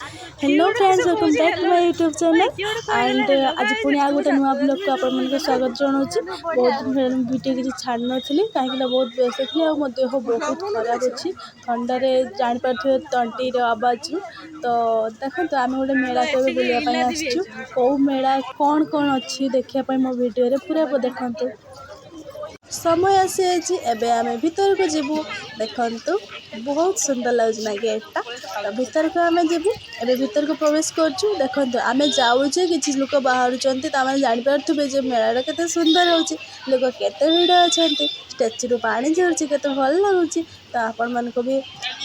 Hello friends, welcome back to my YouTube channel and आज पुणी आ गोटे नुआ ब्लॉग को आपण मन स्वागत जनाऊँगी। बहुत दिन वीडियो किसी छाड़ नी कहीं बहुत व्यस्त थी और मो देह बहुत खराब अच्छी ठंडारे जापारे तंटीर आवाज तो देखो आम गोटे मेला को बुलायापी आसचु कौ मेला कौन कौन अच्छी देखापी मो वीडियो पूरा देखते समय आसी एबे आमे भीतर को जीवु देखंतु बहुत सुंदर लगुना गेटा तो भीतर को आमे जीवु एबे भीतर को प्रवेश करछु देखंतु आमे जाउछे किछि लोक बाहर चंती तामे जानि पारथुबे जे मेलाटा केते सुंदर होछि लोक केते भीड़ अछंती स्टैच्यू रु पानी झरछि केते भल लागुछि तो आपण मन को भी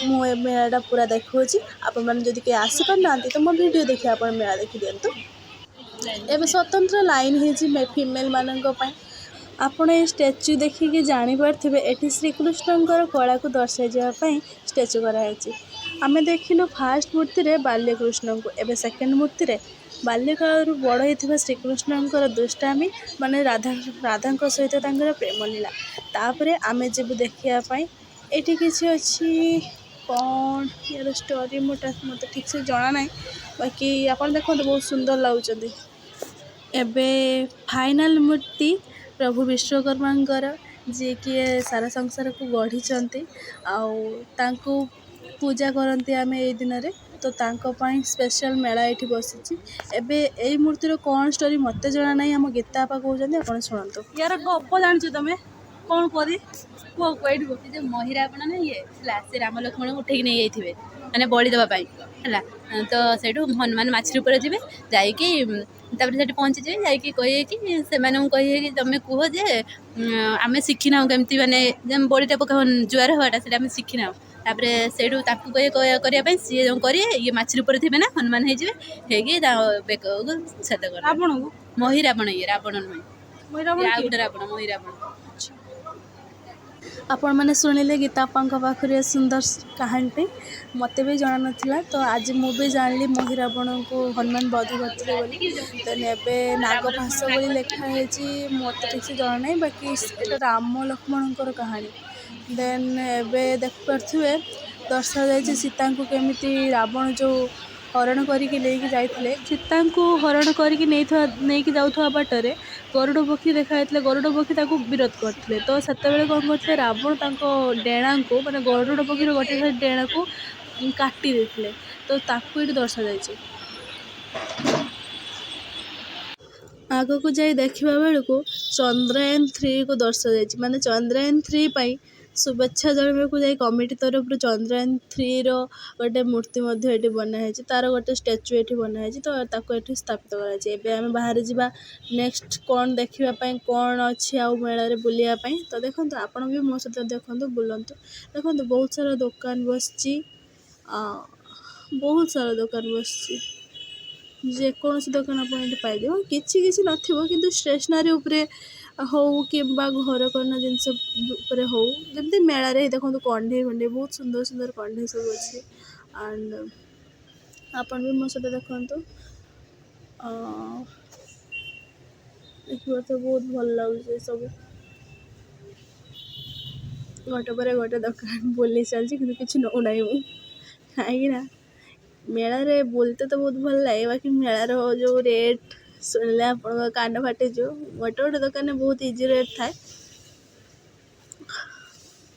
मु ए मेलाटा पूरा देखौछि आपण मन जदि के आसी पर नांती तो मो वीडियो देखि आपण मेला देखि दियंतु एबे स्वतंत्र लाइन हेछि फीमेल मानन को पय आपण ये स्टैच्यू देखिए जापारे ये श्रीकृष्णकर कला को दर्शाई जावाई स्टैच्यू कराई आम देखिलु फास्ट मूर्ति रे बाल्यकृष्ण को एवं सेकेंड मूर्ति रे बाल्यकाल बड़ होता श्रीकृष्णकर दुष्टामी माने राधा सहित प्रेम लीला तापर आम जीव देखापी ये किसी अच्छी कौन यार स्टोरी मत ठीक से जना ना बाकी आप देखो बहुत सुंदर लगुच एबे फाइनल मूर्ति प्रभु विश्वकर्मांकर जी कि सारा संसार को गढ़ी आउ पूजा करती आम ये दिन रे तो तांको स्पेशल मेला ये बसी एबे यही मूर्तिर कौन स्टोरी मत जना ना आम गीता आपा कहते आप शुणु यार गप जान तुम कौन करी जो महिरा आपण ना ये से राम लक्ष्मण उठे नहीं जाइए मैंने बड़ी देवाई है तो सेठू हनुमान माछी ऊपर जी जापर पहुँची जाए कहे कि से कहे कि तुम कह जे आम शिखिना कमी मानने बड़ीटा पका जुआर हवाटा से आम शिखिना तापर सेठू करने सी जो करे ये माछी ऊपर थे ना हनुमान हो बेक छेद कर महिरावण ये रावण नुहे गोटे रावण महिरावण आपण मैंने शुणिले गीता पाखरे सुंदर कहानी मत भी जना नाला तो आज मुझे जानी महिरावण को हनुमान बध करते देन एबे नागभाष बोली लिखाई मत ठीक से जना ना बाकी ये राम लक्ष्मणकर कहानी देन एबे देखिपे दर्शा जाए सीता को केमिति रावण जो हरण करके लेके जाइए सीता को हरण करके नहीं जाऊा बाटर गरुड़ पक्षी देखाई गरुड़ पक्षी विरोध करते तो से कौन करते रावण डेणा को माने गरुड़ पक्षी गोटे डेणा को काटी देते तो ताकू ये दर्शा जाए आग को जाई देखा बेलू चंद्रयान 3 को दर्शा जाए माने चंद्रयान 3 पाई शुभेच्छा जनाइबा को जाई कमिटी तरफ चंद्रयान 3 रो गोटे मूर्ति ये बनाई तार गोटे स्टैच्यू ये बनाई तो ताको ये स्थापित कराई आम बाहर जावा नेक्स्ट कौन देखापी कौन अच्छी आउ मेला रे बुलायापी तो देखो आपण भी मो सहित देखो बुलंतु देखो बहुत सारा दुकान बसची बहुत सारा दुकान बसची जेकोसी दुकान आप पाइबे किसी नथिबो किंतु स्टेशनरी उपरे हो कि घर करना जिनस हो जमी मेला रे देखो कंढे फंडे बहुत सुंदर सुंदर कंढे सब अच्छे एंड आपन भी मो सहित देखो तो बहुत भल लगे सब गोटे पर गोटे दुकान बुले चलती कि किसी नौना कहीं मेला रे बोलते तो बहुत भल लगे बाकी मेलार जो रेट सुनले आप कान फाटे जो गोटे गोटे दुकान बहुत इजी रेट थाए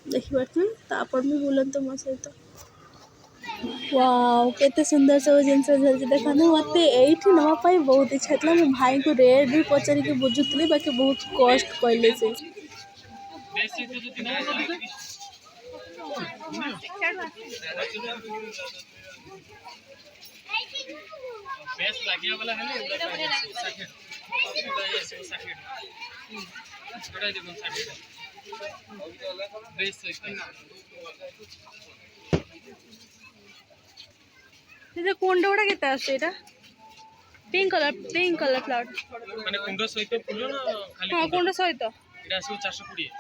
देखिपे तो आप भी बुलते मो सहित वाओ केते सुंदर सब जिनस देखा मत ये नापी बहुत इच्छा था मो भाई को रेट भी पचारिक बुझुली बाकी बहुत कस्ट कहले से बेस लागिया वाला है छोटा देखो 60 बेस ये कोंडा उडा केता आसे एटा पिंक कलर फ्लावर माने कुंड सहित फूल ना खाली हां कोंडा सहित एटा सब 420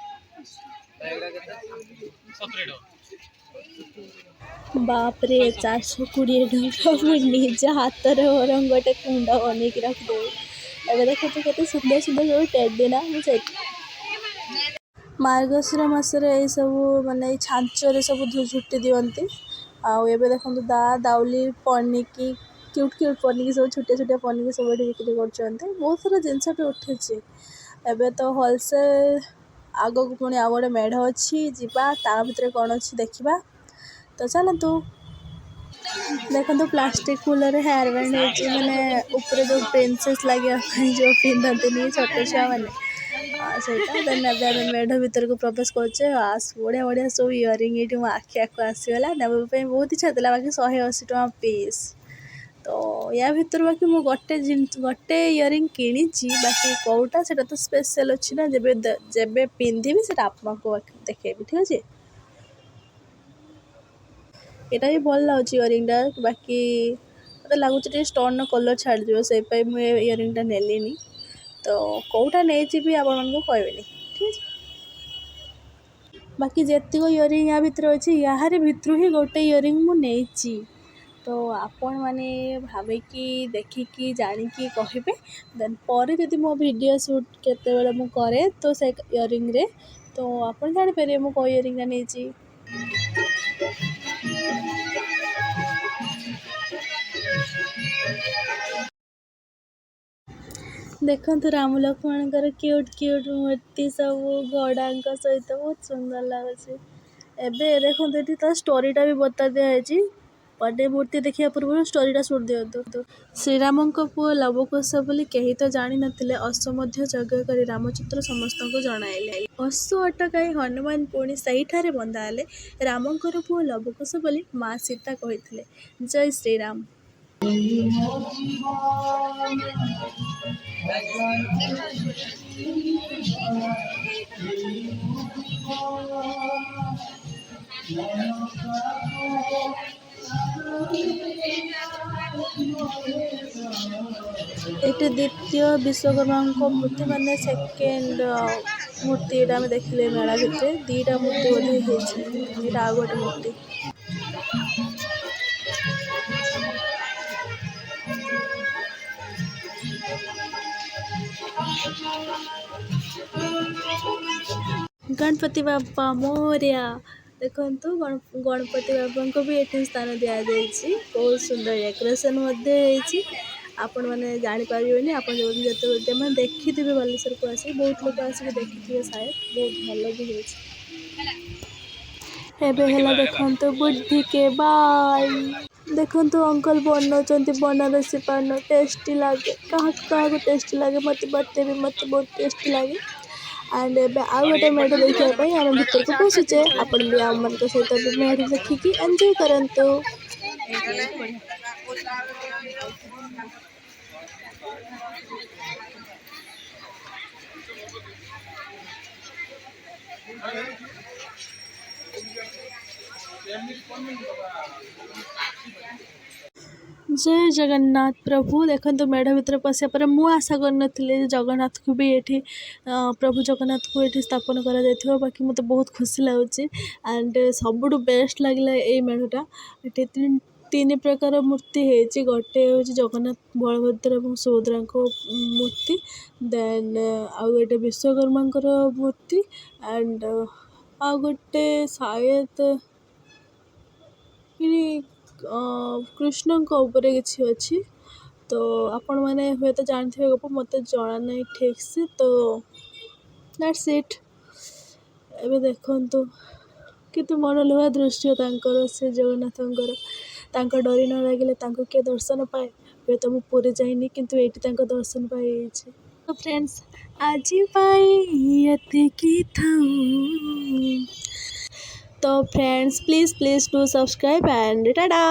17 बाप रे 420 टଙ୍କା निज हाथ रे गोटे कुंड बन रखिदे एबे देखो केते सुंदर सुंदर जो टेडी ना मुझे मार्गशीर मास सब माने छांचरे सब झुटी दियंती आउ एबे देखंतु दाउली पनिकी क्यूट क्यूट पनिकी सब छोटिया छोटिया पनिकी सब एठी बिक्री करछन्ते। बहुत सारा जिनस भी उठिछि। एबे तो होलसेल आगो को पुणी आ गोटे मेढ़ अछि जिबा ता भितरे कोन अछि देखिबा। तो चलतु देखो प्लास्टिक फूलर हेयर बैंड होती माने ऊपर जो प्रिंसेस लगे जो पिंधती छोट छुआ मैंने सहीटा मेढ़ भीतर को प्रवेश करे बढ़िया बढ़िया सब इयरिंग ये आखि आखु आसीगला नापी बहुत इच्छा था बाकी 180 टଙ୍କା पीस। तो या भीतर बाकी मु गोटे इयरिंग किणी बाकी कौटा से तो स्पेशल अच्छी ना जेबे पिंधि से आपको देखेबी ठीक अच्छे। यहाँ भी भल लगे इयरिंगटा बाकी मत लगुच स्टोन कलर छाड़ से मुझे इयरिंगटा नेलिनी। तो कौटा नहीं आपको कहबेनि ठीक है। बाकी जेतिक इयरिंग या भितर अच्छे यार भितर ही गोटे इयरिंग मुझे तो आपण मैंने भाविकी देखिकी जानिकी कहे देन पर जदि मो वीडियो शूट केते मु करे तो से इयरिंग रे तो आपण जापर मु कौ इयरिंगटा नहीं। देखु राम लक्ष्मण क्यूट क्यूट मूर्ति सब घोड़ा सहित बहुत सुंदर लगुच। एबे देखो ये स्टोरीटा भी बता दिखाई बर्थडे मूर्ति देखा पूर्व स्टोरीटा शुण दिंतु। श्रीराम पुओ लवकुश बोली कहीं तो जानी नथिले अश्व मध्य यज्ञ करी रामचित्र समस्त को जणाइले। अश्व अटकाई हनुमान पुणी सहीठारे बंधाले रामंकर पुओ लवकुश बोली माँ सीता कही। जय श्रीराम। ये द्वितीय विश्वकर्मा मूर्ति माने सेकेंड मूर्ति आम देखिले मेला भितर दीटा मूर्ति बोधे होती आ गोटे मूर्ति। गणपति बाबा मोरिया देखु गणपति बाबा को भी ये स्थान दि जाइए बहुत सुंदर डेकोरेशन आपण मैंने जापर आप जो देखी थे बालेश्वर को आस बहुत लोग आसिक देखी शायद बहुत भल भी हो। देखो बुद्धि के बाल देखु अंकल बनाऊँ बनारसी पान टेस्टी लगे क्या टेस्टी लगे मत बतेबी मत बहुत टेस्टी लगे। एंड ए आउ गोटे मेढ़ देखापी आम भर को पशुचे आपण भी आम मान सहित भी मेढ़ देखिकी एंजॉय करंतु। जय जगन्नाथ प्रभु देखो मेढ़ भीतर पशिया पर मु आशा कर जगन्नाथ को भी ये प्रभु जगन्नाथ को ये स्थापन कर बाकी मत बहुत खुशी लगुच। एंड सबुठ बेस्ट लगे ये मेढ़टा ये तीन प्रकार मूर्ति है गोटे हूँ जगन्नाथ बलभद्र और सुभद्रा मूर्ति देन आउ गोटे विश्वकर्मा मूर्ति एंड आउ गोटे शायद कृष्ण ऊपर किसी अच्छी तो आपण मैंने हुए तो जानते गप मत जना ना ठीक से तो दैट्स इट। एबे देखंतु कितु मनलोभा दृश्य से जगन्नाथ डरी न लगे किए दर्शन पाए हुए तो मुझे पूरी जाइनी किंतु ये दर्शन पाई। तो फ्रेंड्स आज की था तो friends please do subscribe and Tata.